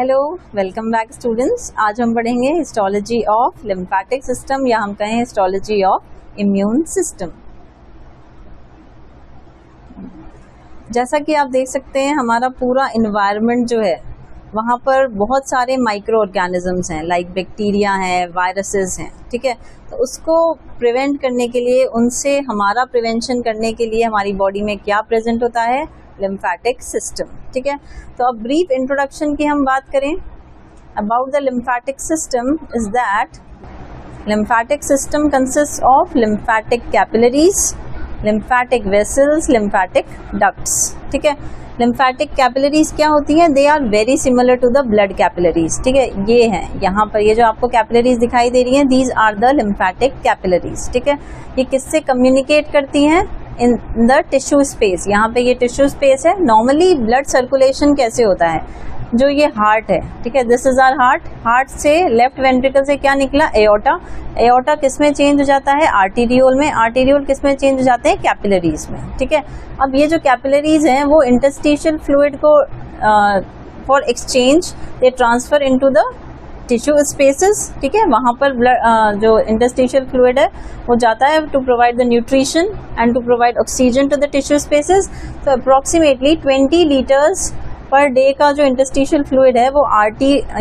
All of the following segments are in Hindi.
Hello, welcome back students. आज हम पढ़ेंगे हिस्टोलॉजी ऑफ लिम्फेटिक सिस्टम या हम कहें हिस्टोलॉजी ऑफ इम्यून सिस्टम। जैसा कि आप देख सकते हैं हमारा पूरा इन्वायरमेंट जो है वहाँ पर बहुत सारे माइक्रो ऑर्गेनिजम्स हैं, लाइक बैक्टीरिया हैं, वायरसेस हैं, ठीक है। तो उसको प्रिवेंट करने के लिए, उनसे हमारा प्रिवेंशन करने के लिए हमारी बॉडी में क्या प्रेजेंट होता है? लिम्फेटिक सिस्टम, ठीक है। तो अब ब्रीफ इंट्रोडक्शन की हम बात करें about the lymphatic system is that lymphatic system consists of lymphatic capillaries, lymphatic vessels, lymphatic ducts, ठीक है। lymphatic capillaries क्या होती हैं? They are very similar to the blood capillaries, ठीक है। ये हैं, यहाँ पर ये जो आपको capillaries दिखाई दे रही हैं, these are the lymphatic capillaries, ठीक है। ये किससे communicate करती हैं? In the tissue space, यहाँ पे ये tissue space है। Normally blood circulation कैसे होता है? जो ये हार्ट है, ठीक है, this is our heart. Heart से लेफ्ट वेंट्रिकल से क्या निकला? एओर्टा। एओर्टा किस में चेंज हो जाता है? आर्टीरियोल में। आर्टीरियोल किस में चेंज हो जाते हैं? कैपिलरीज में, ठीक है। अब ये जो कैपिलरीज हैं वो इंटरस्टिशियल फ्लूइड को for exchange they transfer into the tissue spaces, ठीक है। वहाँ पर जो इंटरस्टिशियल फ्लूइड है वो जाता है to provide the nutrition and to provide oxygen to the tissue spaces. तो अप्रोक्सीमेटली 20 लीटर्स पर डे का जो इंटरस्टिशियल फ्लूइड है वो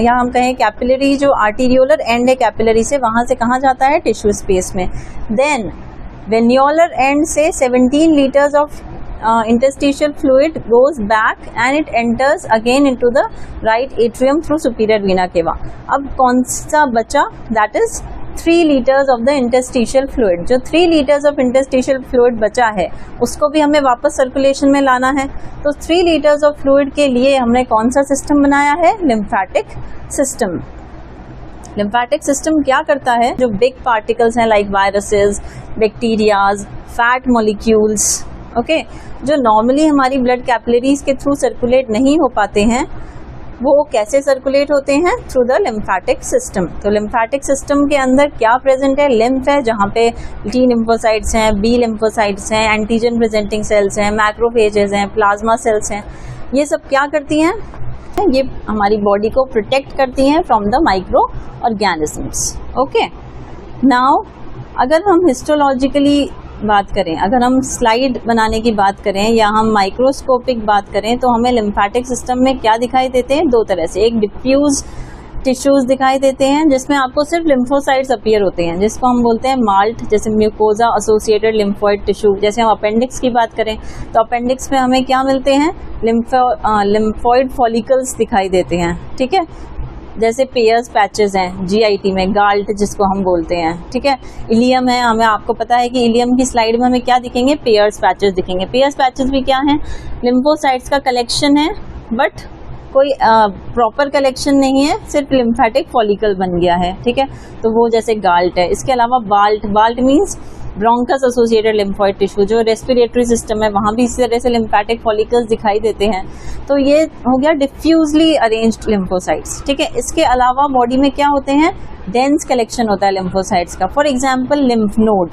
या हम कहें कैपिलरी, जो आर्टीरियोलर एंड है कैपिलरी से, वहाँ से कहाँ जाता है? टिश्यू स्पेस में। देन वेन्योलर एंड से 17 litres of interstitial fluid goes back and it enters again into the right atrium through superior vena cava. अब कौन सा बचा? That is 3 liters of the interstitial fluid. जो 3 liters of interstitial fluid बचा है उसको भी हमें वापस सर्कुलेशन में लाना है। तो 3 liters of fluid के लिए हमने कौन सा सिस्टम बनाया है? Lymphatic system. लिम्फेटिक सिस्टम क्या करता है? जो बिग पार्टिकल्स हैं like viruses, bacterias, fat molecules, okay, जो नॉर्मली हमारी ब्लड कैपिलरीज के थ्रू सर्कुलेट नहीं हो पाते हैं, वो कैसे सर्कुलेट होते हैं? Through the lymphatic system. तो लिम्फेटिक सिस्टम के अंदर क्या प्रेजेंट है? लिम्फ है, जहाँ पे टी लिम्फोसाइट्स हैं, बी लिम्फोसाइट्स हैं, एंटीजन प्रेजेंटिंग सेल्स हैं, मैक्रोफेजेस हैं, प्लाज्मा सेल्स हैं। ये सब क्या करती हैं? ये हमारी बॉडी को प्रोटेक्ट करती हैं from the micro organisms, okay. Now अगर हम हिस्टोलॉजिकली बात करें, अगर हम स्लाइड बनाने की बात करें या हम माइक्रोस्कोपिक बात करें, तो हमें लिम्फेटिक सिस्टम में क्या दिखाई देते हैं? दो तरह से। एक डिफ्यूज टिश्यूज दिखाई देते हैं जिसमें आपको सिर्फ लिम्फोसाइट्स अपीयर होते हैं, जिसको हम बोलते हैं माल्ट, जैसे म्यूकोजा एसोसिएटेड लिम्फोइड टिश्यू। जैसे हम अपेंडिक्स की बात करें तो अपेंडिक्स में हमें क्या मिलते हैं? लिम्फोइड फॉलिकल्स दिखाई देते हैं, ठीक है। जैसे पेयर्स पैचेस हैं जीआईटी में, गाल्ट जिसको हम बोलते हैं, ठीक है। इलियम है, हमें आपको पता है कि इलियम की स्लाइड में हमें क्या दिखेंगे? पेयर्स पैचेस दिखेंगे। पेयर्स पैचेस भी क्या हैं? लिम्फोसाइट्स का कलेक्शन है, बट कोई प्रॉपर कलेक्शन नहीं है, सिर्फ लिम्फेटिक फॉलिकल बन गया है, ठीक है। तो वो जैसे गाल्ट है। इसके अलावा bolt means bronchus associated lymphoid tissue, जो रेस्पिरेटरी सिस्टम है वहाँ भी इसी तरह से लिम्फेटिक फॉलिकल्स दिखाई देते हैं। तो ये हो गया डिफ्यूजली अरेंज्ड लिम्फोसाइट्स, ठीक है। इसके अलावा बॉडी में क्या होते हैं? डेंस कलेक्शन होता है लिम्फोसाइट्स का। For example lymph node.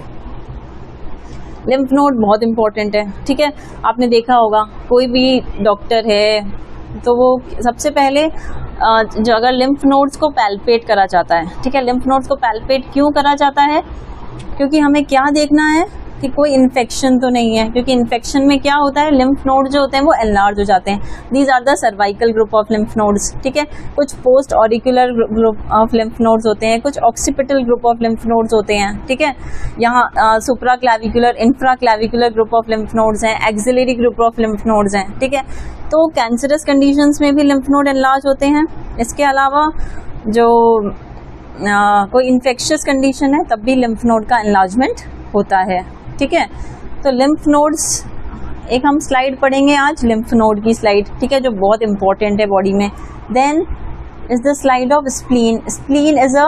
Lymph node बहुत इंपॉर्टेंट है, ठीक है। आपने देखा होगा कोई भी डॉक्टर है तो वो सबसे पहले जो अगर लिम्फ नोड्स को पैल्पेट करा जाता है, ठीक है। लिम्फ नोड्स को पैल्पेट क्यों करा जाता है? क्योंकि हमें क्या देखना है कि कोई इन्फेक्शन तो नहीं है, क्योंकि इन्फेक्शन में क्या होता है? लिम्फ नोड जो होते हैं वो एनलार्ज हो जाते हैं। These are the cervical group of lymph nodes, ठीक है। कुछ post auricular group of lymph nodes होते हैं, कुछ occipital group of lymph nodes होते हैं, ठीक है। यहाँ supra clavicular, infra clavicular group of lymph nodes हैं, axillary group of lymph nodes हैं, ठीक है। तो कैंसरस कंडीशंस में भी लिम्फ नोड एनलार्ज होते हैं। इसके अलावा जो कोई इन्फेक्शियस कंडीशन है तब भी लिम्फ नोड का एनलार्जमेंट होता है, ठीक है। तो लिम्फ नोड्स, एक हम स्लाइड पढ़ेंगे आज, लिम्फ नोड की स्लाइड, ठीक है, जो बहुत इंपॉर्टेंट है बॉडी में। Then is the slide of spleen. Spleen is a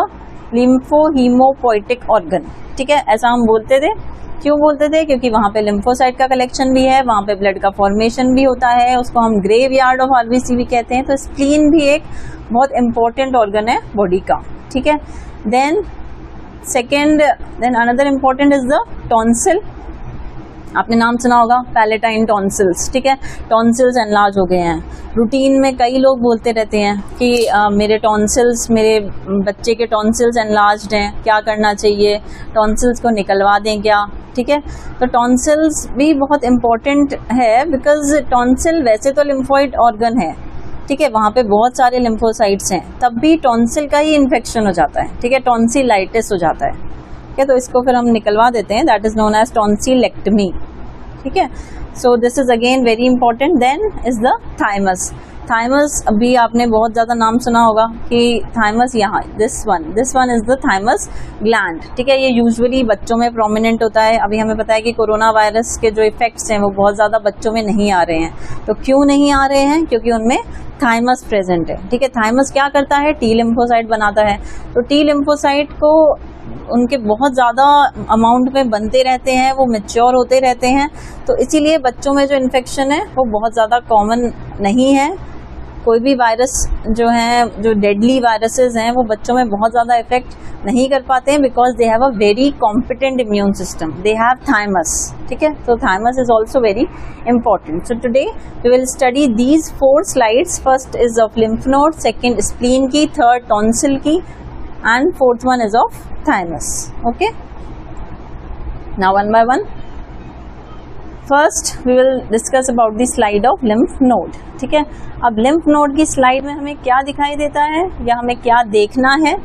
lymphohaemopoietic organ, ठीक है। ऐसा हम बोलते थे। क्यों बोलते थे? क्योंकि वहाँ पे लिम्फोसाइट का कलेक्शन भी है, वहाँ पे ब्लड का फॉर्मेशन भी होता है, उसको हम ग्रेव यार्ड ऑफ आरबीसी भी कहते हैं। तो स्प्लीन भी एक बहुत इंपॉर्टेंट ऑर्गन है बॉडी का, ठीक है। Then another important is the tonsil, आपने नाम सुना होगा पैलेटाइन टॉन्सिल्स, ठीक है, टॉन्सिल्स एनलार्ज हो गए हैं। रूटीन में कई लोग बोलते रहते हैं कि मेरे टॉन्सिल्स, मेरे बच्चे के टॉन्सिल्स एनलार्ज्ड हैं, क्या करना चाहिए, टॉन्सिल्स को निकलवा दें क्या, ठीक है। तो टॉन्सिल्स भी बहुत इम्पॉर्टेंट है, बिकॉज टॉन्सिल वैसे तो लिम्फोइड ऑर्गन है, ठीक है, वहाँ पे बहुत सारे लिम्फोसाइट्स हैं, तब भी टॉन्सिल का ही इन्फेक्शन हो जाता है, ठीक है, टॉन्सिलाइटिस हो जाता है, ठीक है, तो इसको फिर हम निकलवा देते हैं, that is known as tonsillectomy, ठीक है। So this is again very important. Then is the thymus. Thymus अभी आपने बहुत ज़्यादा नाम सुना होगा कि थाइमस, यहाँ this one is the thymus gland, ठीक है, ये यूजुअली बच्चों में प्रोमिनेंट होता है। अभी हमें पता है कि कोरोना वायरस के जो इफेक्ट्स हैं वो बहुत ज़्यादा बच्चों में नहीं आ रहे हैं, तो क्यों नहीं आ रहे हैं, क्योंकि उनमें थाइमस प्रेजेंट है, ठीक है। थाइमस क्या करता है, टी लिम्फोसाइट बनाता है, तो टी लिम्फोसाइट को उनके बहुत ज़्यादा अमाउंट में बनते रहते हैं, वो मैच्योर होते रहते हैं, तो इसीलिए बच्चों में जो इन्फेक्शन है वो बहुत ज़्यादा कॉमन नहीं है। कोई भी वायरस जो हैं, जो डेडली वायरसेस हैं, वो बच्चों में बहुत ज़्यादा इफेक्ट नहीं कर पाते हैं, because they have a very competent immune system, they have thymus, ठीक है। तो thymus is also very important. So today we will study these 4 slides. First is of lymph node, second spleen की, थर्ड टॉन्सिल की, and fourth one is of thymus, okay. Now one by one, first we will discuss about the slide of lymph node, ठीक है। अब लिम्फ नोड की स्लाइड में हमें क्या दिखाई देता है या हमें क्या देखना है,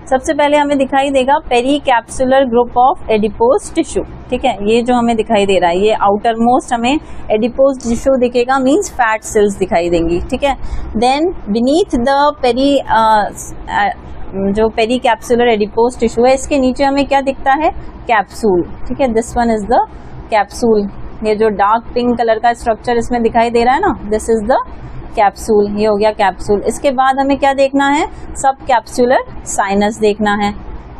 सबसे पहले हमें दिखाई देगा pericapsular group of adipose tissue, ठीक है, ये जो हमें दिखाई दे रहा है, ये आउटर मोस्ट हमें एडिपोज टिश्यू दिखेगा, मीन्स फैट सेल्स दिखाई देंगी, ठीक है। देन बीनीथ द पेरी जो पेरी कैप्सुलर एडिपोज टिश्यू है, इसके नीचे हमें क्या दिखता है, कैप्सूल, ठीक है, this one is the capsule. ये जो डार्क पिंक कलर का स्ट्रक्चर इसमें दिखाई दे रहा है ना, दिस इज द कैप्सूल, ये हो गया कैप्सूल। इसके बाद हमें क्या देखना है, सब कैप्सुलर साइनस देखना है,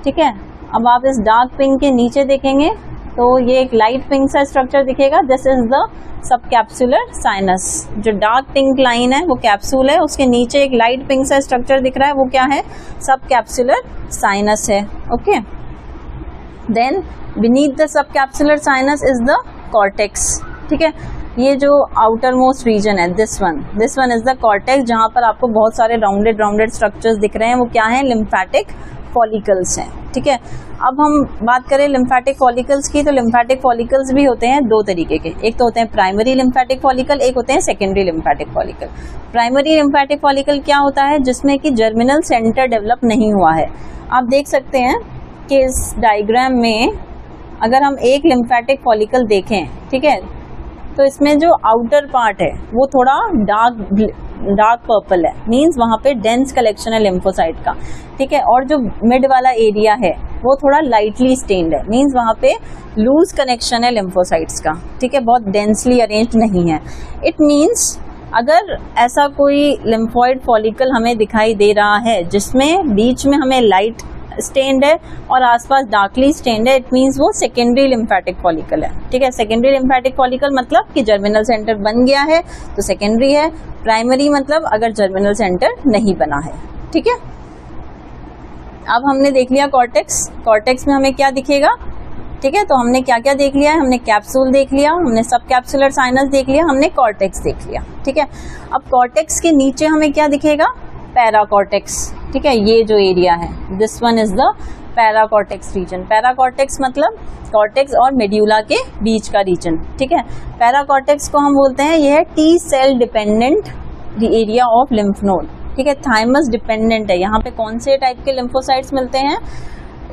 ठीक है। अब आप इस डार्क पिंक के नीचे देखेंगे तो ये एक लाइट पिंक सा स्ट्रक्चर दिखेगा, this is the subcapsular sinus. जो डार्क पिंक लाइन है वो कैप्सूल है, उसके नीचे एक लाइट पिंक सा स्ट्रक्चर दिख रहा है, वो क्या है, सब कैप्सुलर साइनस है, okay. Then beneath the subcapsular sinus is the cortex, ठीक है। ये जो आउटर मोस्ट रीजन है, this one is the cortex, जहां पर आपको बहुत सारे राउंडेड स्ट्रक्चर्स दिख रहे हैं, वो क्या है, लिम्फेटिक फॉलिकल्स हैं, ठीक है। अब हम बात करें लिम्फेटिक फॉलिकल्स की, तो लिम्फेटिक फॉलिकल्स भी होते हैं 2 तरीके के, एक तो होते हैं प्राइमरी लिम्फेटिक फॉलिकल, एक होते हैं secondary lymphatic follicle. Primary lymphatic follicle क्या होता है, जिसमें कि जर्मिनल सेंटर डेवलप नहीं हुआ है। आप देख सकते हैं कि इस डायग्राम में अगर हम एक लिम्फेटिक फॉलिकल देखें, ठीक है, तो इसमें जो आउटर पार्ट है वो थोड़ा डार्क पर्पल है, मींस वहाँ पे डेंस कलेक्शन है लिम्फोसाइट का, ठीक है, और जो मिड वाला एरिया है वो थोड़ा लाइटली स्टेन्ड है, मींस वहाँ पे लूज कनेक्शन है लिम्फोसाइट्स का, ठीक है, बहुत डेंसली अरेंज्ड नहीं है। इट मींस अगर ऐसा कोई लिम्फॉइड फॉलिकल हमें दिखाई दे रहा है जिसमें बीच में हमें लाइट स्टेन्ड है और आसपास डार्कली स्टेन्ड है, इट मींस वो सेकेंडरी लिम्फेटिक फॉलिकल है, ठीक है। सेकेंडरी लिम्फेटिक फॉलिकल मतलब कि जर्मिनल सेंटर बन गया है तो सेकेंडरी है, प्राइमरी मतलब अगर जर्मिनल सेंटर नहीं बना है, ठीक है। अब हमने देख लिया कॉर्टेक्स, कॉर्टेक्स में हमें क्या दिखेगा, ठीक है, तो हमने क्या क्या देख लिया है, हमने कैप्सूल देख लिया, हमने सब कैप्सुलर साइनस देख लिया, हमने कॉर्टेक्स देख लिया, ठीक है। अब कॉर्टेक्स के नीचे हमें क्या दिखेगा, पैराकॉर्टेक्स, ठीक है, ये जो एरिया है, this one is the paracortex region. Paracortex मतलब कॉर्टेक्स और मेड्यूला के बीच का रीजन, ठीक है। पैराकॉर्टेक्स को हम बोलते हैं, यह है T cell dependent the area of lymph node, ठीक है, थाइमस डिपेंडेंट है। यहाँ पे कौन से टाइप के लिम्फोसाइट्स मिलते हैं,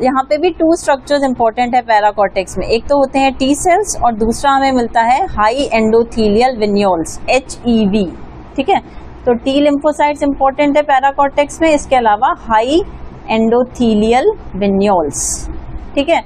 यहाँ पे भी 2 स्ट्रक्चर्स इंपॉर्टेंट है पैराकॉर्टेक्स में, एक तो होते हैं टी सेल्स और दूसरा हमें मिलता है हाई एंडोथीलियल विन्योल्स, HEV, ठीक है। तो टी लिम्फोसाइट्स इंपॉर्टेंट है पैराकॉर्टेक्स में, इसके अलावा हाई एंडोथीलियल विन्योल्स, ठीक है।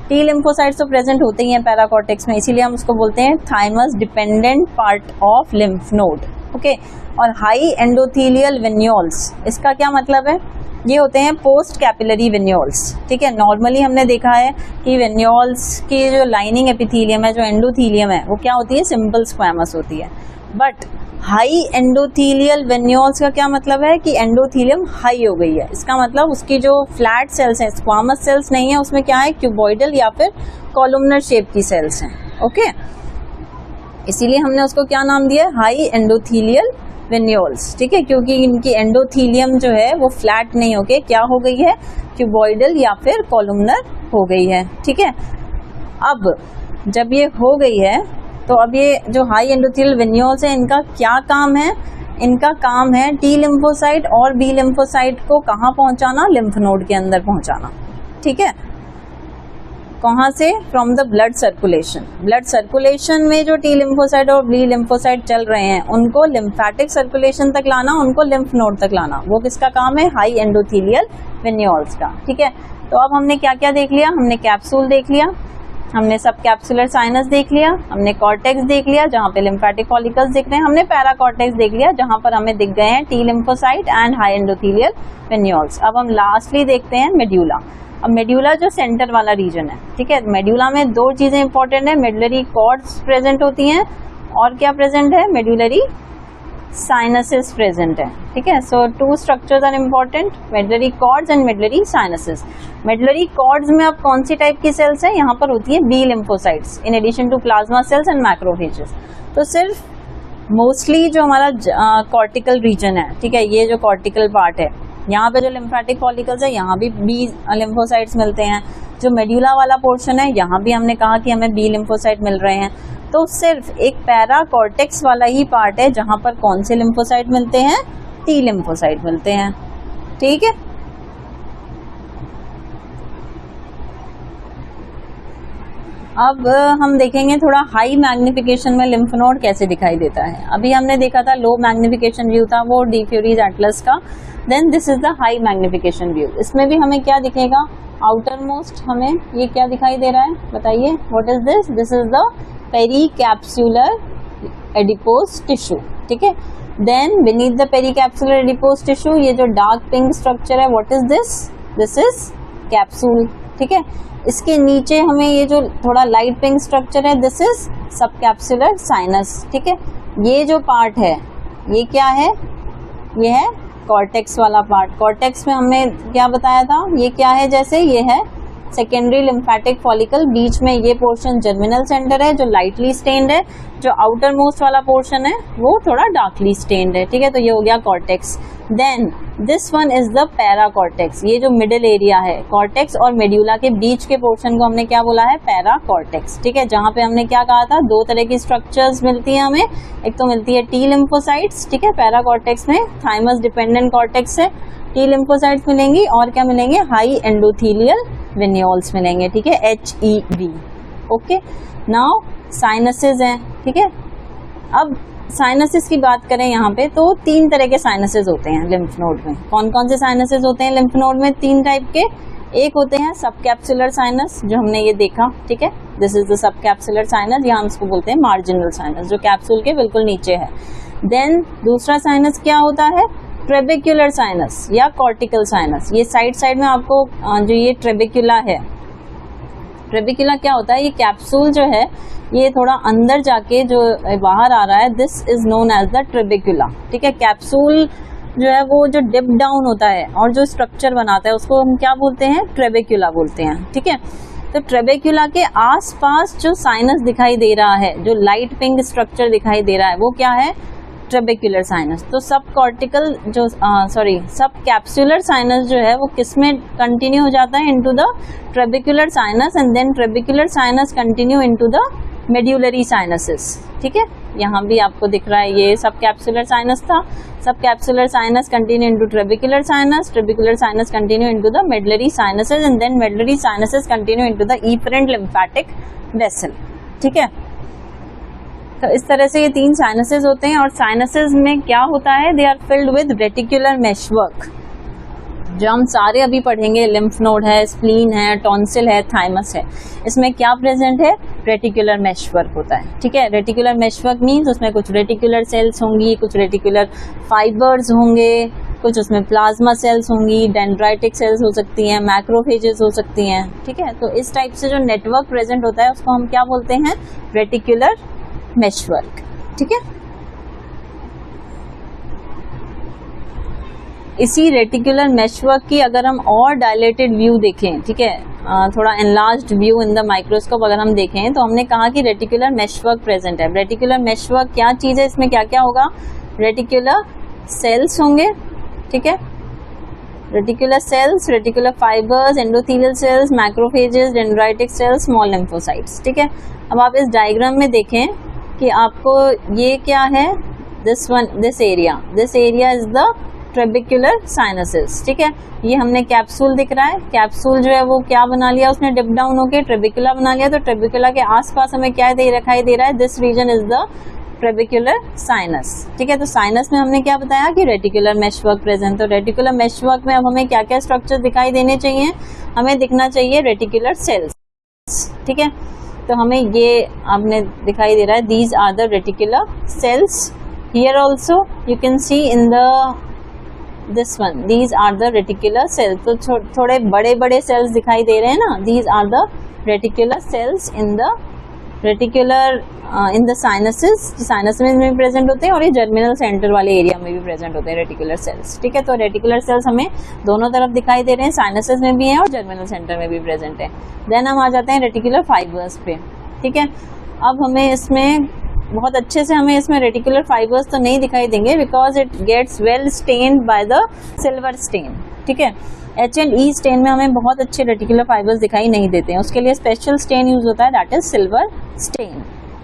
टी लिम्फोसाइट्स तो प्रेजेंट होते ही हैं पैराकॉर्टेक्स में, इसीलिए हम उसको बोलते हैं thymus dependent part of lymph node, okay. और हाई एंडोथीलियल विन्योल्स, इसका क्या मतलब है, ये होते हैं पोस्ट कैपिलरी विन्योल्स, ठीक है। नॉर्मली हमने देखा है कि विन्योल्स की जो लाइनिंग एपिथीलियम है, जो एंडोथीलियम है, वो क्या होती है, सिंपल स्क्वैमस होती है। बट हाई एंडोथीलियल वेन्योल्स का क्या मतलब है कि एंडोथीलियम हाई हो गई है, इसका मतलब उसकी जो फ्लैट सेल्स हैं, स्क्वामस सेल्स नहीं है, उसमें क्या है, क्यूबॉइडल या फिर कॉलमनर शेप की सेल्स हैं, ओके। इसीलिए हमने उसको क्या नाम दिया, हाई एंडोथीलियल वेन्यूल्स, ठीक है, क्योंकि इनकी एंडोथीलियम जो है वो फ्लैट नहीं होके क्या हो गई है, क्यूबॉइडल या फिर कॉलमनर हो गई है, ठीक है। अब जब ये हो गई है तो अब ये जो हाई एंडोथीलियल वेन्यूल्स है इनका क्या काम है, इनका काम है टी लिम्फोसाइट और बी लिम्फोसाइट को कहाँ पहुंचाना, लिम्फ नोड के अंदर पहुंचाना, ठीक है। कहाँ से, from the blood circulation. Blood circulation में जो टी लिम्फोसाइट और बी लिम्फोसाइट चल रहे हैं उनको लिम्फेटिक सर्कुलेशन तक लाना, उनको लिम्फ नोड तक लाना, वो किसका काम है, हाई एंडोथीलियल वेन्यूल्स का, ठीक है। तो अब हमने क्या क्या देख लिया, हमने कैप्सूल देख लिया, हमने सब कैप्सुलर साइनस देख लिया, हमने कॉर्टेक्स देख लिया जहाँ पे लिम्फेटिक फॉलिकल्स दिख रहे हैं, हमने पैरा कॉर्टेक्स देख लिया जहाँ पर हमें दिख गए हैं T lymphocyte and high endothelial venules. अब हम लास्टली देखते हैं मेड्यूला। अब मेड्यूला जो सेंटर वाला रीजन है, ठीक है, मेड्यूला में दो चीजें इंपॉर्टेंट है, मेडुलरी कॉर्ड्स प्रेजेंट होती हैं और क्या प्रेजेंट है, मेडुलरी साइनसेस प्रेजेंट है, ठीक है। So two structures are important, medullary cords and medullary sinuses. Medullary cords में अब कौन सी टाइप की सेल्स है, यहाँ पर होती है B lymphocytes in addition to plasma cells and macrophages. तो सिर्फ मोस्टली जो हमारा कॉर्टिकल रीजन है, ठीक है, ये जो कॉर्टिकल पार्ट है, यहाँ पे जो लिम्फेटिक फॉलिकल्स है यहाँ भी बी लिम्फोसाइट्स मिलते हैं। जो मेड्यूला वाला पोर्शन है यहाँ भी हमने कहा कि हमें बी लिम्फोसाइट मिल रहे हैं। तो सिर्फ एक पैरा कॉर्टेक्स वाला ही पार्ट है जहाँ पर कौन से लिम्फोसाइट मिलते हैं, टी लिम्फोसाइट मिलते हैं, ठीक है। अब हम देखेंगे थोड़ा हाई मैग्निफिकेशन में लिम्फ नोड कैसे दिखाई देता है। अभी हमने देखा था लो मैग्निफिकेशन व्यू था वो डी फ्यूरीज एटलस का, then this is the high magnification view. इसमें भी हमें क्या दिखेगा, आउटर मोस्ट हमें ये क्या दिखाई दे रहा है, बताइए what is this, this is the pericapsular adipose tissue, ठीक है। Then beneath the pericapsular adipose tissue ये जो डार्क पिंक स्ट्रक्चर है, what is this, this is capsule, ठीक है। इसके नीचे हमें ये जो थोड़ा लाइट पिंक स्ट्रक्चर है, दिस इज सबकैप्सुलर साइनस, ठीक है। ये जो पार्ट है ये क्या है, ये है कॉर्टेक्स वाला पार्ट। कॉर्टेक्स में हमने क्या बताया था, ये क्या है, जैसे ये है सेकेंडरी लिम्फेटिक फॉलिकल, बीच में ये पोर्शन जर्मिनल सेंटर है जो लाइटली स्टेन्ड है, जो आउटर मोस्ट वाला पोर्शन है वो थोड़ा डार्कली स्टेन्ड है, ठीक है। तो ये हो गया cortex. Then this one is the paracortex, ये जो मिडिल एरिया है कॉर्टेक्स और मेड्यूला के बीच के पोर्शन को हमने क्या बोला है, पैरा कॉर्टेक्स, ठीक है। जहाँ पे हमने क्या कहा था, दो तरह की स्ट्रक्चर्स मिलती है हमें, एक तो मिलती है टी लिम्फोसाइट्स, ठीक है, पैरा कॉर्टेक्स में थाइमस डिपेंडेंट कॉर्टेक्स है, टी लिम्फोसाइट्स मिलेंगी और क्या मिलेंगे, हाई एंडोथीलियल वेन्यूल्स मिलेंगे, ठीक है, HEV, ओके। नाउ साइनसेस हैं, ठीक है। अब साइनसेस की बात करें यहाँ पे तो तीन तरह के साइनसेस होते हैं लिम्फ नोड में। कौन कौन से साइनसेस होते हैं लिम्फ नोड में, तीन टाइप के। एक होते हैं सबकैप्सुलर साइनस जो हमने ये देखा, ठीक है, this is the subcapsular sinus, या हम इसको बोलते हैं मार्जिनल साइनस जो कैप्सूल के बिल्कुल नीचे है। देन दूसरा साइनस क्या होता है, ट्रेबेक्युलर साइनस या कॉर्टिकल साइनस। ये साइड साइड में आपको जो ये ट्रेबेक्युला है, ट्रेबेक्युला क्या होता है, ये कैप्सूल जो है ये थोड़ा अंदर जाके जो बाहर आ रहा है, this is known as the trabecula, ठीक है। कैप्सूल जो है वो जो डिप डाउन होता है और जो स्ट्रक्चर बनाता है उसको हम क्या बोलते हैं, ट्रेबेक्युला बोलते हैं, ठीक है। तो ट्रेबेक्युला के आसपास जो साइनस दिखाई दे रहा है, जो लाइट पिंक स्ट्रक्चर दिखाई दे रहा है, वो क्या है, ट्रेबेक्युलर साइनस। तो सब कॉर्टिकल जो सब कैप्सुलर साइनस जो है वो किस में कंटिन्यू हो जाता है, into the trabecular sinus, and then trabecular sinus continue into the medullary sinuses, ठीक है। यहाँ भी आपको दिख रहा है ये सब कैप्सुलर साइनस था, subcapsular sinus continue into trabecular sinus continue into the medullary sinuses, and then medullary sinuses continue into the efferent lymphatic vessel, ठीक है। तो इस तरह से ये तीन साइनसेस होते हैं और साइनसेस में क्या होता है, they are filled with reticular meshwork, जो हम सारे अभी पढ़ेंगे, लिम्फ नोड है, स्प्लीन है, टॉन्सिल है, थाइमस है, इसमें क्या प्रेजेंट है, रेटिकुलर मेशवर्क होता है, ठीक है। रेटिकुलर मेशवर्क मीन्स उसमें कुछ रेटिकुलर सेल्स होंगी, कुछ रेटिकुलर फाइबर्स होंगे, कुछ उसमें प्लाज्मा सेल्स होंगी, डेंड्राइटिक सेल्स हो सकती हैं, मैक्रोफेजेस हो सकती हैं, ठीक है। तो इस टाइप से जो नेटवर्क प्रेजेंट होता है उसको हम क्या बोलते हैं, रेटिकुलर मेशवर्क, ठीक है। इसी रेटिकुलर मेशवर्क की अगर हम और डायलेटेड व्यू देखें, ठीक है, थोड़ा enlarged view in the microscope अगर हम देखें तो हमने कहा कि रेटिकुलर मेशवर्क प्रेजेंट है। रेटिकुलर मेशवर्क क्या चीज़ है, इसमें क्या क्या होगा, रेटिकुलर सेल्स होंगे, ठीक है, reticular cells, reticular fibres, endothelial cells, macrophages, dendritic sales, small lymphocytes, ठीक है। अब आप इस डायग्राम में देखें कि आपको ये क्या है, this area is the trabecular sinuses, ठीक है। ये हमने कैप्सूल दिख रहा है, कैप्सूल जो है वो क्या बना लिया उसने, डिप डाउन होके ट्रेबिकुला बना लिया, तो ट्रेबिकुला के आसपास हमें क्या दिखाई दे रहा है, this region is the trabecular sinus, ठीक है। तो साइनस में हमने क्या बताया कि रेटिकुलर मेशवर्क प्रेजेंट, तो रेटिकुलर मेशवर्क में अब हमें क्या क्या स्ट्रक्चर दिखाई देने चाहिए, हमें दिखना चाहिए रेटिकुलर सेल्स, ठीक है। तो हमें ये आपने दिखाई दे रहा है, these are the reticular cells, here also you can see in the this one, these are the reticular cells, तो थोड़े बड़े बड़े सेल्स दिखाई दे रहे हैं ना, these are the reticular cells in the reticular in the sinuses, sinus में भी प्रेजेंट होते हैं और ये जर्मिनल सेंटर वाले एरिया में भी प्रेजेंट होते हैं रेटिकुलर सेल्स, ठीक है। तो रेटिकुलर सेल्स हमें दोनों तरफ दिखाई दे रहे हैं, साइनसेस में भी हैं और जर्मिनल सेंटर में भी प्रेजेंट है। देन हम आ जाते हैं रेटिकुलर फाइबर्स पे, ठीक है। अब हमें इसमें बहुत अच्छे से हमें इसमें रेटिकुलर फाइबर्स तो नहीं दिखाई देंगे because it gets well stained by the silver stain, ठीक है। H&E स्टेन में हमें बहुत अच्छे रेटिकुलर फाइबर्स दिखाई नहीं देते हैं, उसके लिए स्पेशल स्टेन यूज होता है, दैट इज सिल्वर स्टेन।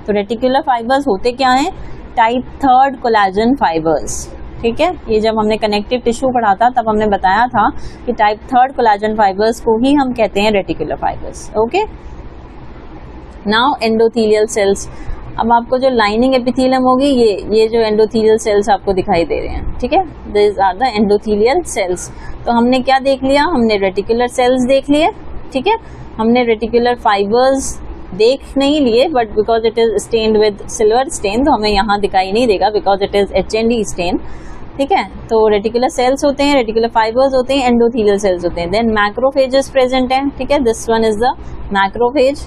तो रेटिकुलर फाइबर्स होते क्या हैं, टाइप 3 कोलेजन फाइबर्स, ठीक है। ये जब हमने कनेक्टिव टिश्यू पढ़ा था तब हमने बताया था कि टाइप 3 कोलेजन फाइबर्स को ही हम कहते हैं reticular fibres, okay. Now endothelial cells, अब आपको जो लाइनिंग एपिथेलियम होगी ये जो एंडोथेलियल सेल्स आपको दिखाई दे रहे हैं, ठीक है, this are the endothelial cells. तो हमने क्या देख लिया, हमने रेटिकुलर सेल्स देख लिए, ठीक है, हमने रेटिकुलर फाइबर्स देख नहीं लिए but because it is stained with silver stain तो हमें यहाँ दिखाई नहीं देगा because it is H&E stand, ठीक है। तो रेटिकुलर सेल्स होते हैं, रेटिकुलर फाइबर्स होते हैं, एंडोथेलियल सेल्स होते हैं। देन मैक्रोफेजेस प्रेजेंट हैं, ठीक है, this one is the macrophage.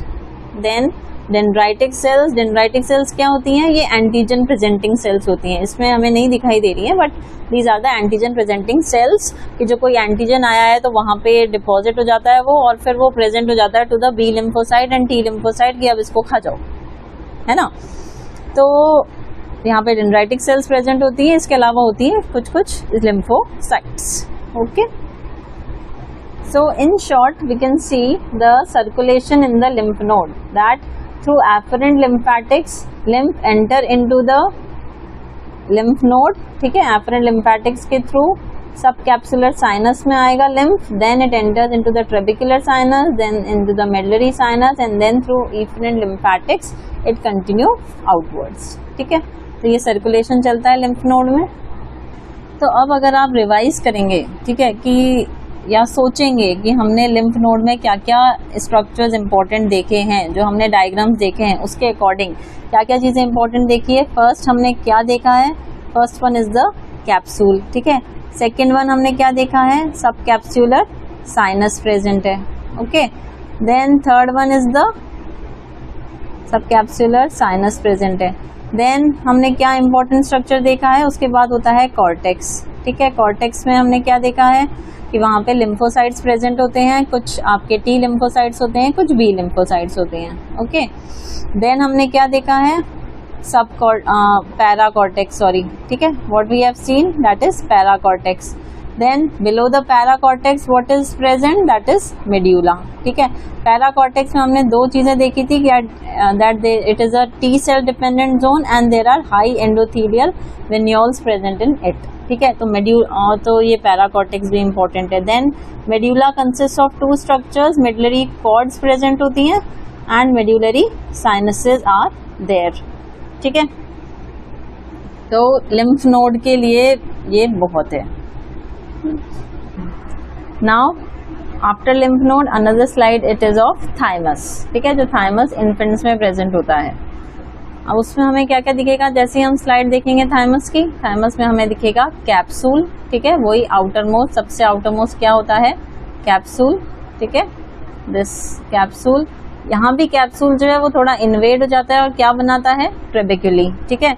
Then dendritic cells, dendritic cells क्या होती हैं, ये एंटीजन प्रेजेंटिंग सेल्स होती हैं, इसमें हमें नहीं दिखाई दे रही है but these are the antigen presenting cells, कि जो कोई एंटीजन आया है तो वहां पे डिपॉजिट हो जाता है वो और फिर वो प्रेजेंट हो जाता है to the B lymphocyte and T lymphocyte कि अब इसको खा जाओ, है ना। तो यहाँ पे डेंड्राइटिक सेल्स प्रेजेंट होती है, इसके अलावा होती है कुछ कुछ lymphocytes, okay. So in short we can see the circulation in the lymph node that through afferent lymphatics lymph enter into the lymph node, ठीक है, afferent lymphatics के through subcapsular sinus में आएगा lymph, then it enters into the trabecular sinus, then into the medullary sinus and then through efferent lymphatics it continue outwards, ठीक है। तो ये circulation चलता है lymph node में। तो अब अगर आप रिवाइज करेंगे, ठीक है, कि या सोचेंगे कि हमने लिम्फ नोड में क्या क्या स्ट्रक्चर्स इंपॉर्टेंट देखे हैं, जो हमने डायग्राम्स देखे हैं उसके अकॉर्डिंग क्या क्या चीज़ें इंपॉर्टेंट देखी है। फर्स्ट हमने क्या देखा है, first one is the capsule, ठीक है। सेकेंड वन हमने क्या देखा है, सब कैप्सूलर साइनस प्रेजेंट है, okay. Then third one is the subcapsular sinus present है। देन हमने क्या इंपॉर्टेंट स्ट्रक्चर देखा है, उसके बाद होता है कॉर्टेक्स, ठीक है। कॉर्टेक्स में हमने क्या देखा है कि वहाँ पे लिम्फोसाइट्स प्रेजेंट होते हैं, कुछ आपके टी लिम्फोसाइट्स होते हैं, कुछ बी लिम्फोसाइट्स होते हैं, ओके। देन हमने क्या देखा है, सब पैराकॉर्टेक्स, सॉरी, ठीक है, what we have seen that is paracortex. Then below the paracortex what is present, that is medulla, ठीक है। पैराकॉर्टेक्स में हमने दो चीजें देखी थी कि that it is a T cell dependent zone and there are high endothelial venules present in it, ठीक है। तो तो ये पैराकॉर्टेक्स भी इंपॉर्टेंट है। Then medulla consist of two structures, medullary cords present होती हैं and medullary sinuses are there, ठीक है। तो लिम्फ नोड के लिए ये बहुत है। Now after lymph node another slide it is of thymus, ठीक है, जो थाइमस इन्फेंट्स में प्रेजेंट होता है। अब उसमें हमें क्या क्या दिखेगा, जैसे हम स्लाइड देखेंगे थाइमस की, थाइमस में हमें दिखेगा कैप्सूल, ठीक है, वही आउटर मोस्ट, सबसे आउटर मोस्ट क्या होता है, कैप्सूल, ठीक है, दिस कैप्सूल। यहाँ भी कैप्सूल जो है वो थोड़ा इन्वेड हो जाता है और क्या बनाता है, ट्रेबेक्यूली, ठीक है।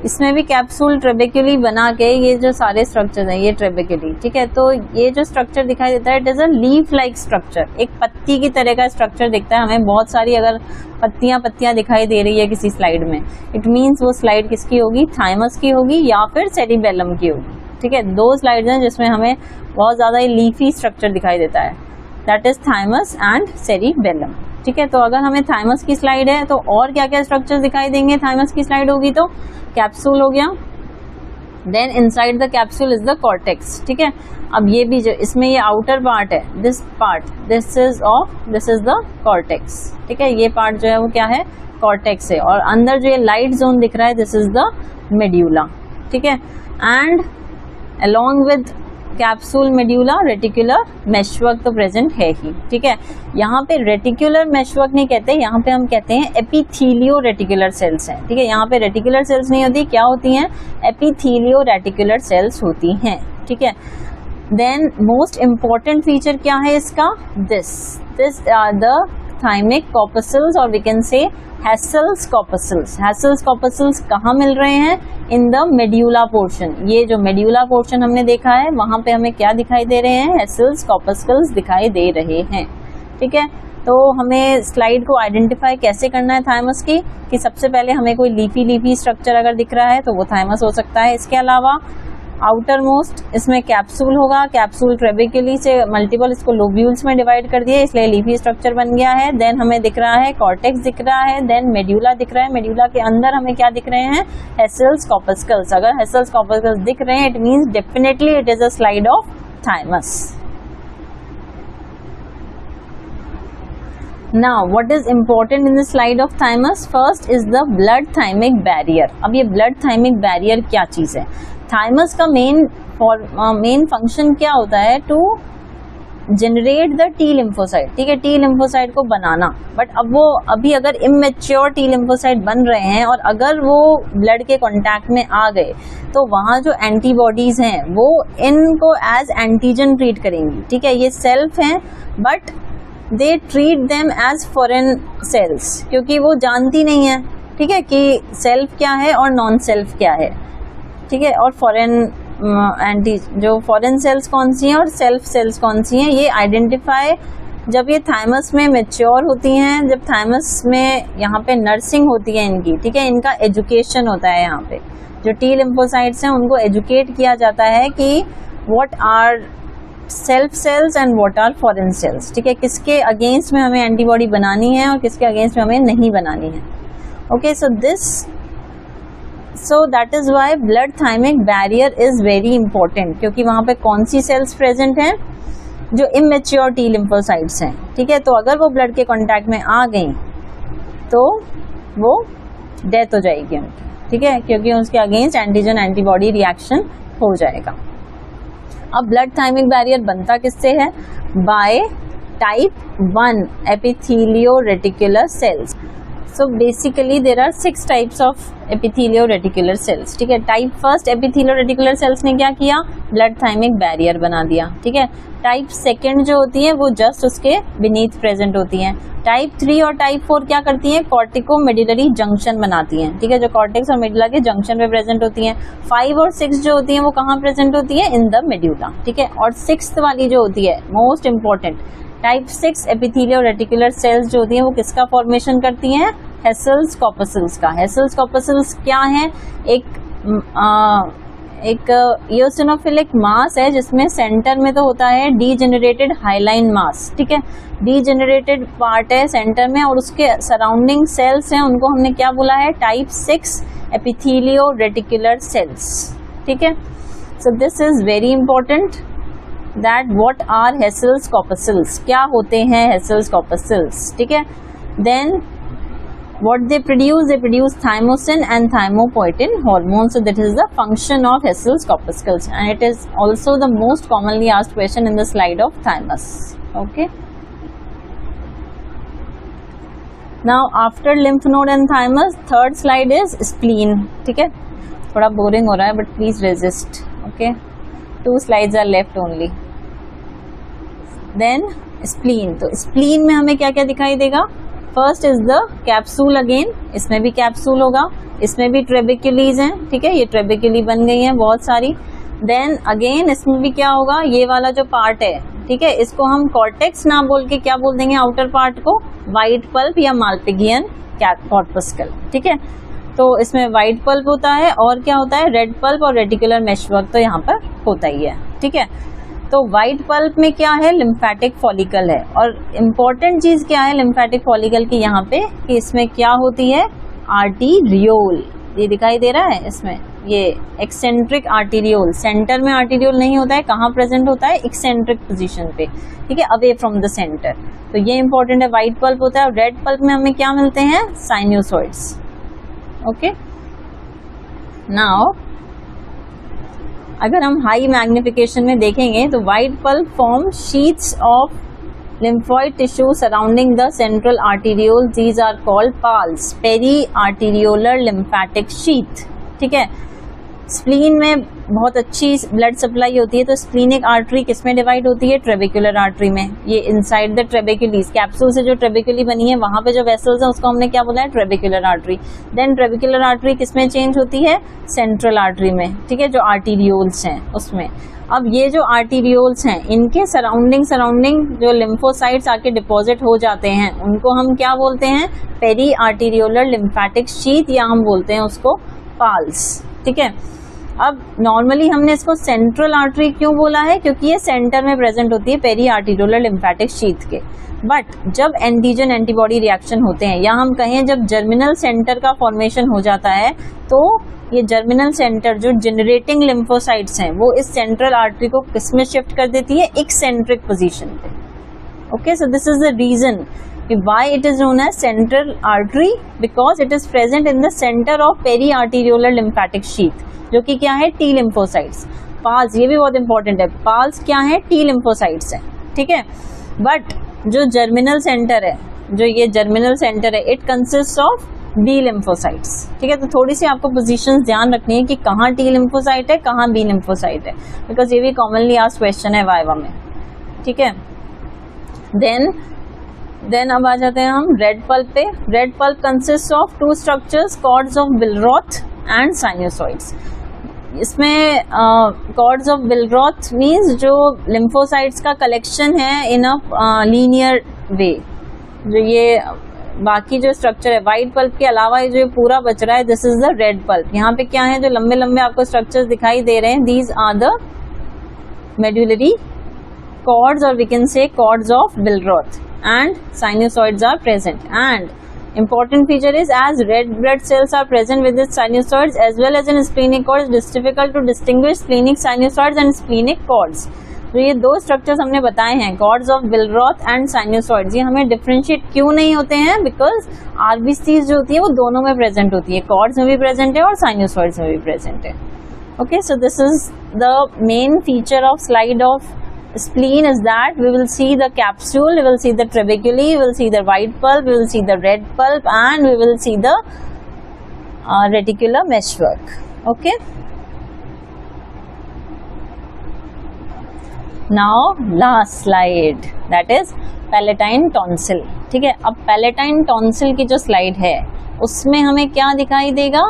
इसमें भी कैप्सूल ट्रेबेक्युली बना के ये जो सारे स्ट्रक्चर हैं ये ट्रेबेक्युली, ठीक है। तो ये जो स्ट्रक्चर दिखाई देता है it is a leaf like structure, एक पत्ती की तरह का स्ट्रक्चर दिखता है हमें। बहुत सारी अगर पत्तियां दिखाई दे रही है किसी स्लाइड में, इट मीन्स वो स्लाइड किसकी होगी, थाइमस की होगी या फिर सेरिबेलम की होगी, ठीक है। दो स्लाइड्स हैं जिसमें हमें बहुत ज्यादा लीफी स्ट्रक्चर दिखाई देता है, that is thymus and cerebellum, ठीक है। तो अगर हमें थाइमस की स्लाइड है तो और क्या क्या स्ट्रक्चर दिखाई देंगे, थाइमस की स्लाइड होगी तो कैप्सूल हो गया, then inside the capsule is the cortex, ठीक है। अब ये भी जो इसमें ये आउटर पार्ट है, this part, this is the cortex, ठीक है। ये पार्ट जो है वो क्या है, कॉर्टेक्स है, और अंदर जो ये लाइट जोन दिख रहा है दिस इज द मेड्यूला, ठीक है। And along with capsule medulla reticular meshwork तो प्रेजेंट है ही, ठीक है। यहाँ पे रेटिकुलर मेशवर्क नहीं कहते, यहाँ पे हम कहते हैं एपिथीलियो रेटिकुलर सेल्स हैं, ठीक है। यहाँ पे रेटिकुलर सेल्स नहीं होती, क्या होती हैं, एपिथीलियो रेटिकुलर सेल्स होती हैं, ठीक है। देन मोस्ट इम्पॉर्टेंट फीचर क्या है इसका, दिस आर द थाइमिक कॉर्पस्कल्स और वी कैन से हेसल्स कॉर्पस्कल्स। हेसल्स कॉर्पस्कल्स कहाँ मिल रहे हैं, इन द मेड्यूला पोर्शन। ये जो मेड्यूला पोर्शन हमने देखा है वहां पे हमें क्या दिखाई दे रहे हैं, हेसल्स कॉर्पस्कल्स दिखाई दे रहे हैं, ठीक है। तो हमें स्लाइड को आइडेंटिफाई कैसे करना है थाइमस की, कि सबसे पहले हमें कोई लीफी स्ट्रक्चर अगर दिख रहा है तो वो थाइमस हो सकता है। इसके अलावा आउटर मोस्ट इसमें कैप्सूल होगा, कैप्सूल ट्रेबेक्युली से मल्टीपल इसको लोब्यूल्स में डिवाइड कर दिया, इसलिए लीफी स्ट्रक्चर बन गया है। देन हमें दिख रहा है कॉर्टेक्स दिख रहा है, देन मेड्यूला दिख रहा है, मेड्यूला के अंदर हमें क्या दिख रहे हैं, हेसल्स कॉर्पस्कल्स। अगर हेसल्स कॉर्पस्कल्स दिख रहे हैं it means definitely it is a slide of thymus. Now, what is important in the slide of thymus? First is the blood thymic barrier. अब ये blood thymic barrier क्या चीज है? थाइमस का मेन फंक्शन क्या होता है, to generate the T lymphocyte, ठीक है, टी लिम्फोसाइट को बनाना। बट अब वो अभी अगर इमेच्योर टी लिम्फोसाइट बन रहे हैं और अगर वो ब्लड के कांटेक्ट में आ गए तो वहाँ जो एंटीबॉडीज हैं वो इनको एज एंटीजन ट्रीट करेंगी, ठीक है। ये सेल्फ हैं but they treat them as foreign cells, क्योंकि वो जानती नहीं है, ठीक है, कि सेल्फ क्या है और नॉन सेल्फ क्या है, ठीक है। और फॉरेन एंटी जो फॉरेन सेल्स कौन सी हैं और सेल्फ सेल्स कौन सी हैं, ये आइडेंटिफाई जब ये थाइमस में मेच्योर होती हैं, जब थाइमस में यहाँ पे नर्सिंग होती है इनकी, ठीक है, इनका एजुकेशन होता है। यहाँ पे जो टी लिम्फोसाइट्स हैं उनको एजुकेट किया जाता है कि what are self cells and what are foreign cells, ठीक है, किसके अगेंस्ट में हमें एंटीबॉडी बनानी है और किसके अगेंस्ट में हमें नहीं बनानी है। Okay, so that is why blood thymic barrier is very important, क्योंकि वहां पे कौन सी सेल्स प्रेजेंट हैं, जो इमेच्योर टी लिम्फोसाइट्स हैं, ठीक है। तो अगर वो ब्लड के कांटेक्ट में आ गई तो वो डेथ हो जाएगी उनकी, ठीक है, क्योंकि उसके अगेंस्ट एंटीजन एंटीबॉडी रिएक्शन हो जाएगा। अब ब्लड थाइमिक बैरियर बनता किससे है, by type 1 epithelio reticular cells. So basically there are 6 types of epithelio reticular cells, ठीक है। Type first epithelio reticular cells ने क्या किया, ब्लड थाइमिक बैरियर बना दिया, ठीक है। टाइप सेकेंड जो होती है वो जस्ट उसके बीनीथ प्रेजेंट होती हैं। टाइप 3 और टाइप 4 क्या करती हैं, कॉर्टिको मेडुलरी जंक्शन बनाती हैं, ठीक है, जो कॉर्टेक्स और मेडुला के जंक्शन पे प्रेजेंट होती हैं। 5 और 6 जो होती हैं वो कहाँ प्रेजेंट होती है, इन द मेडुला, ठीक है। और 6th वाली जो होती है most important, type 6 epithelio reticular cells जो होती हैं वो किसका फॉर्मेशन करती हैं, हेसल्स कॉर्पस्कल्स का। हेसल्स कॉर्पस्कल्स क्या है, एक इओसिनोफिलिक मास है जिसमें सेंटर में तो होता है डीजेनरेटेड हाइलाइन मास, ठीक है, डीजेनरेटेड पार्ट है सेंटर में और उसके सराउंडिंग सेल्स हैं, उनको हमने क्या बोला है, टाइप 6 एपिथेलियो रेटिकुलर सेल्स, ठीक है। So this is very important that what are Hassall's corpuscles, क्या होते हैं हेसल्स कॉर्पस्कल्स, ठीक है। Then what they produce thymosin and thymopoietin hormones, so that is the function of Hessel's corpuscles and it is also the most commonly asked question in the slide of thymus. Okay, now after lymph node and thymus, third slide is spleen, ठीक है, थोड़ा बोरिंग हो रहा है but please resist. Okay, 2 slides are left only. Then spleen, तो spleen में हमें क्या क्या दिखाई देगा, first is the capsule, again इसमें भी कैप्सूल होगा, इसमें भी ट्रेबेक्युलीज हैं, ठीक है, ये ट्रेबेक्युली बन गई हैं बहुत सारी। देन अगेन इसमें भी क्या होगा, ये वाला जो पार्ट है, ठीक है, इसको हम कॉर्टेक्स ना बोल के क्या बोल देंगे, आउटर पार्ट को वाइट पल्प या माल्पिगियन कॉर्पस्कल, ठीक है। तो इसमें वाइट पल्प होता है और क्या होता है, रेड पल्प और रेटिकुलर मेशवर्क तो यहाँ पर होता ही है, ठीक है। तो वाइट पल्प में क्या है, लिम्फेटिक फॉलिकल है, और इम्पॉर्टेंट चीज क्या है लिम्फेटिक फॉलिकल की यहाँ पे, कि इसमें क्या होती है, आर्टीरियोल, ये दिखाई दे रहा है इसमें, ये एक्सेंट्रिक आर्टीरियोल, सेंटर में आर्टीरियोल नहीं होता है, कहाँ प्रेजेंट होता है, एक्सेंट्रिक पोजीशन पे, ठीक है, अवे फ्रॉम द सेंटर। तो ये इंपॉर्टेंट है, व्हाइट पल्प होता है, और रेड पल्प में हमें क्या मिलते हैं, साइन्यूसॉइड्स। ओके, नाउ अगर हम हाई मैग्निफिकेशन में देखेंगे तो white pulp form sheets of lymphoid tissue surrounding the central arterioles, these are called pals, peri-arteriolar lymphatic sheath, ठीक है। स्प्लीन में बहुत अच्छी ब्लड सप्लाई होती है, तो स्प्लीनिक आर्टरी किसमें डिवाइड होती है, ट्रेबेक्युलर आर्टरी में, ये इनसाइड द ट्रेबेक्युलीज, कैप्सूल से जो ट्रेबेक्युली बनी है वहां पे जो वेसल्स है उसको हमने क्या बोला है, ट्रेबेक्युलर आर्टरी। देन ट्रेबेक्युलर आर्टरी किसमें चेंज होती है, सेंट्रल आर्टरी में, ठीक है, जो आर्टीरियोल्स हैं उसमें। अब ये जो आर्टीरियोल्स हैं इनके सराउंडिंग जो लिम्फोसाइट्स आके डिपॉजिट हो जाते हैं उनको हम क्या बोलते हैं, पेरी आर्टीरियोलर लिम्फेटिक शीथ, या हम बोलते हैं उसको पाल्स, ठीक है। अब नॉर्मली हमने इसको सेंट्रल आर्टरी क्यों बोला है, क्योंकि ये सेंटर में प्रेजेंट होती है पेरी आर्टीरियोलर लिम्फेटिक शीथ के। बट जब एंटीजन एंटीबॉडी रिएक्शन होते हैं, या हम कहें जब जर्मिनल सेंटर का फॉर्मेशन हो जाता है, तो ये जर्मिनल सेंटर जो जनरेटिंग लिम्फोसाइट्स हैं वो इस सेंट्रल आर्टरी को किसमें शिफ्ट कर देती है, एक्सेंट्रिक पोजीशन पे। Okay, so this is the reason why it is known as central artery, because it is present in the center of peri-arteriolar lymphatic sheath, जो कि क्या है, T lymphocytes। पाल्स, ये भी बहुत इंपॉर्टेंट है, पाल्स क्या है, T lymphocytes है, ठीक है। बट जो जर्मिनल सेंटर है, जो ये जर्मिनल सेंटर है, it consist of B lymphocytes, ठीक है। तो थोड़ी सी आपको पोजीशंस ध्यान रखनी है कि कहाँ T lymphocyte है, कहाँ B lymphocyte है, बिकॉज ये भी कॉमनली आस्क्ड क्वेश्चन है वाइवा में, ठीक है। देन अब आ जाते हैं हम रेड पल्प पे। Red pulp consist of two structures, cords of Billroth and sinusoids. इसमें कॉर्ड्स ऑफ बिलरॉथ मींस जो लिम्फोसाइट्स का कलेक्शन है इन अ लीनियर वे। जो ये बाकी जो स्ट्रक्चर है व्हाइट पल्प के अलावा ये जो पूरा बच रहा है, this is the red pulp. यहाँ पे क्या है, जो लंबे लंबे आपको स्ट्रक्चर्स दिखाई दे रहे हैं, these are the medullary cords, और we can say cords of Billroth, and sinusoids are present. And important feature is, as red blood cells are present with its sinusoids as well as in splenic cords, it is difficult to distinguish splenic sinusoids and splenic cords. तो ये दो स्ट्रक्चर्स हमने बताए हैं, chords of Billroth and sinusoids. ये हमें डिफरेंशिएट क्यों नहीं होते हैं, बिकॉज आरबीसीज जो होती है वो दोनों में प्रेजेंट होती है, कॉर्ड्स में भी प्रेजेंट है और साइनोसॉइड्स में भी प्रेजेंट है। Okay, so this is the main feature of slide of spleen, is that we will see the capsule, we will see the trabeculae, we will see the white pulp, we will see the red pulp, and we will see the reticular meshwork. Okay, now last slide, that is palatine tonsil। ठीक है, अब palatine tonsil की जो स्लाइड है उसमें हमें क्या दिखाई देगा,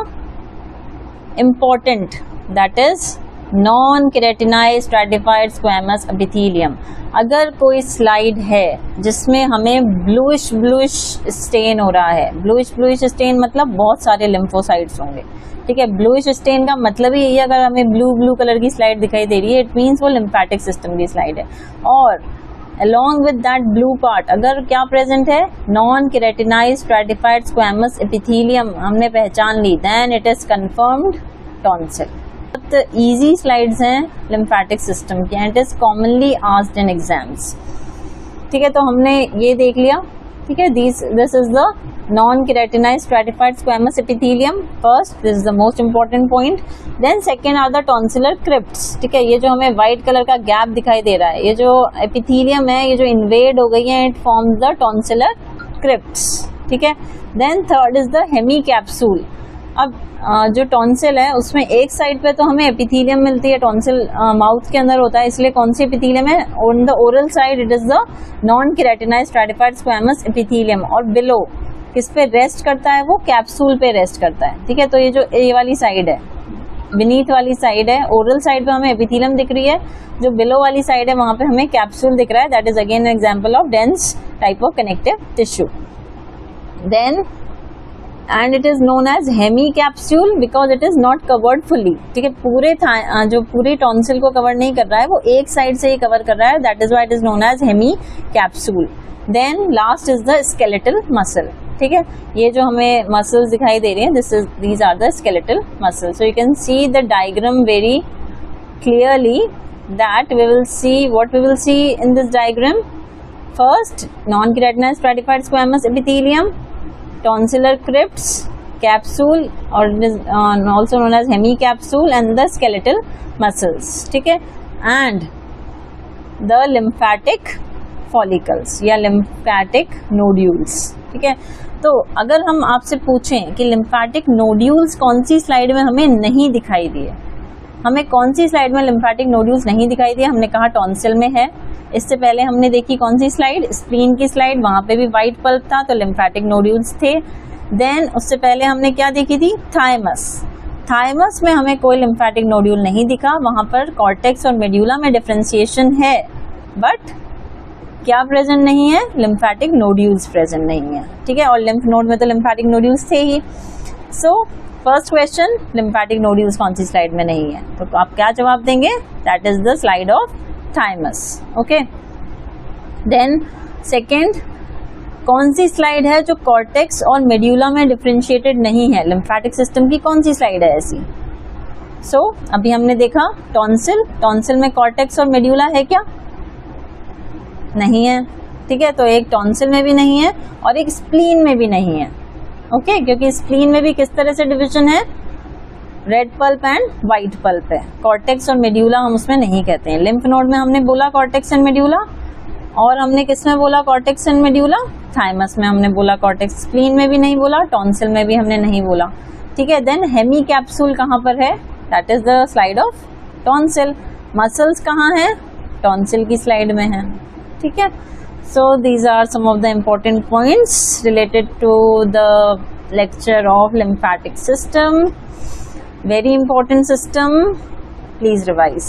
important, that is non keratinised stratified squamous epithelium. अगर कोई स्लाइड है जिसमें हमें ब्लूइश स्टेन हो रहा है, ब्लूइश स्टेन मतलब बहुत सारे लिम्फोसाइट्स होंगे, ठीक है। ब्लूइश स्टेन का मतलब ही यही, अगर हमें ब्लू कलर की स्लाइड दिखाई दे रही है, इट मीन्स वो लिम्फेटिक सिस्टम की स्लाइड है। और along with that blue part अगर क्या प्रेजेंट है, non keratinised stratified squamous epithelium हमने पहचान ली, then it is confirmed tonsil. Easy slides हैं लिम्फेटिक सिस्टम की, and it is commonly asked in exams, ठीक है। तो हमने ये देख लिया, ठीक है, this is the non keratinised stratified squamous epithelium first, this is the most important point. Then second are the tonsillar crypts, ठीक है। ये जो हमें व्हाइट कलर का गैप दिखाई दे रहा है, ये जो एपिथेलियम है, ये जो इन्वेड हो गई है, it forms the tonsillar crypts, ठीक है। Then third is the hemi capsule. अब जो टॉन्सिल है उसमें एक साइड पे तो हमें एपिथेलियम मिलती है, टॉन्सिल माउथ के अंदर होता है, इसलिए कौन सी एपिथेलियम है? On the oral side it is the non keratinised stratified squamous epithelium, और बिलो किस पे रेस्ट करता है? वो कैप्सूल पे रेस्ट करता है, ठीक है। तो ये जो ये वाली साइड है, बीनीथ वाली साइड है, ओरल साइड पे हमें एपिथेलियम दिख रही है, जो बिलो वाली साइड है वहां पे हमें कैप्सूल दिख रहा है, that is again an example of dense type of connective tissue. Then and it is known as hemi capsule because it is not covered fully, ठीक है। पूरे जो पूरी टॉन्सिल को कवर नहीं कर रहा है, वो एक साइड से ही कवर कर रहा है, that is why it is known as hemi capsule. Then last is the skeletal muscle, ठीक है। ये जो हमें मसल्स दिखाई दे रही हैं, these are the skeletal muscles. So you can see the diagram very clearly that we will see what we will see in this diagram. First, non-keratinized stratified squamous epithelium, tonsillar crypts, capsule or also known as hemicapsule, and the skeletal muscles, ठीक है, and the lymphatic follicles या lymphatic nodules, ठीक है। तो अगर हम आपसे पूछें कि lymphatic nodules कौन सी स्लाइड में हमें नहीं दिखाई दिए, हमें कौन सी स्लाइड में लिम्फेटिक नोड्यूल्स नहीं दिखाई दिया? हमने कहा टॉन्सिल में है। इससे पहले हमने देखी कौन सी स्लाइड? स्प्लीन की स्लाइड, वहां पे भी व्हाइट पल्प था तो लिम्फेटिक नोड्यूल्स थे। देन उससे पहले हमने क्या देखी थी? थाइमस। थाइमस में हमें कोई लिम्फेटिक नोड्यूल नहीं दिखा, वहां पर कॉर्टेक्स और मेड्यूला में डिफरेंशिएशन है, बट क्या प्रेजेंट नहीं है? लिम्फेटिक नोड्यूल्स प्रेजेंट नहीं है, ठीक है। और लिम्फ नोड में तो लिम्फेटिक नोड्यूल्स थे ही। So first question, lymphatic nodules कौन सी स्लाइड में नहीं है, तो आप क्या जवाब देंगे? That is the slide of thymus, okay. Then second, कौन सी स्लाइड है जो कॉर्टेक्स और मेड्यूला में डिफरेंशिएटेड नहीं है? लिम्फेटिक सिस्टम की कौन सी स्लाइड है ऐसी? सो अभी हमने देखा टॉन्सिल, टॉन्सिल में कॉर्टेक्स और मेड्यूला है क्या? नहीं है, ठीक है। तो एक टॉन्सिल में भी नहीं है और एक स्प्लीन में भी नहीं है, ओके, क्योंकि स्प्लीन में भी किस तरह से डिवीजन है? Red pulp and white pulp है। कॉर्टेक्स और मेड्यूला हम उसमें नहीं कहते हैं। लिम्फ नोड में हमने बोला कॉर्टेक्स एंड मेड्यूला, और हमने किस में बोला कॉर्टेक्स एंड मेड्यूला? थाइमस में हमने बोला कॉर्टेक्स। स्प्लीन में भी नहीं बोला, टॉन्सिल में भी हमने नहीं बोला, ठीक है। देन हेमी कैप्सूल कहाँ पर है? That is the slide of tonsil. Muscles कहाँ है? टॉन्सिल की स्लाइड में है, ठीक है। So these are some of the important points related to the lecture of lymphatic system. Very important system. Please revise.